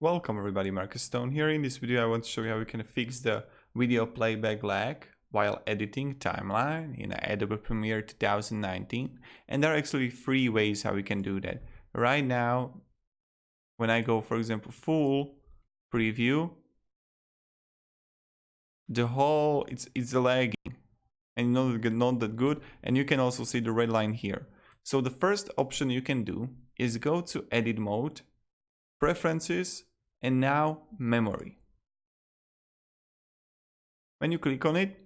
Welcome everybody, Marcus Stone here. In this video I want to show you how we can fix the video playback lag while editing timeline in Adobe Premiere 2019. And there are actually 3 ways how we can do that. Right now, when I go, for example, full preview, the whole, it's lagging and not that good. And you can also see the red line here. So the first option you can do is go to edit mode, preferences, and now memory. When you click on it,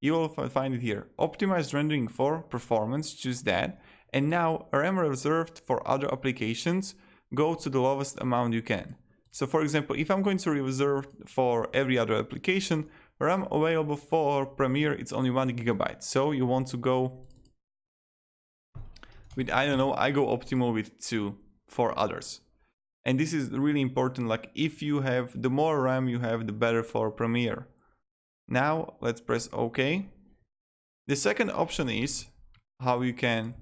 you will find it here. Optimized rendering for performance, choose that. And now RAM reserved for other applications, go to the lowest amount you can. So for example, if I'm going to reserve for every other application, RAM available for Premiere, it's only 1 GB. So you want to go with, I don't know, I go optimal with 2 for others. And this is really important, like if you have, the more RAM you have, the better for Premiere. Now let's press OK. The second option is how you can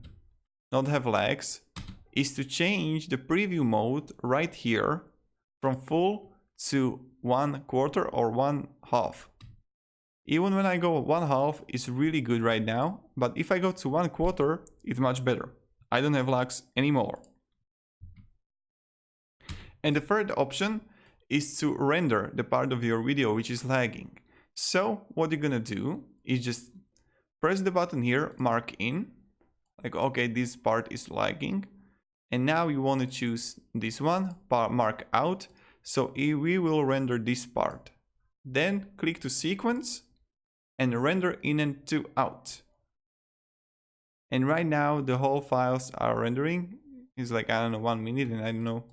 not have lags, is to change the preview mode right here from full to 1/4 or 1/2. Even when I go 1/2, it's really good right now, but if I go to 1/4, it's much better. I don't have lags anymore. And the third option is to render the part of your video which is lagging. So what you're gonna do is just press the button here, mark in, like okay, this part is lagging. And now you want to choose this one, mark out. So we will render this part. Then click to sequence and render in and to out. And right now the whole files are rendering. It's like, I don't know, 1 minute, and I don't know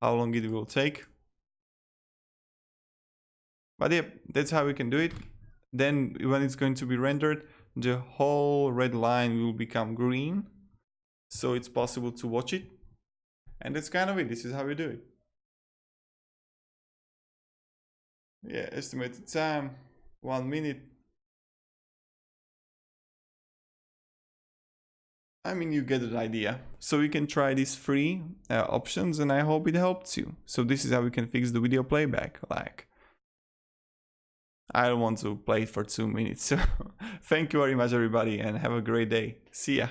how long it will take. But yeah, that's how we can do it. Then when it's going to be rendered, the whole red line will become green. So it's possible to watch it. And that's kind of it. This is how we do it. Yeah, estimated time, 1 minute. I mean, you get the idea. So you can try these 3 options, and I hope it helps you. So this is how we can fix the video playback lag. I don't want to play it for 2 minutes. So thank you very much, everybody, and have a great day. See ya.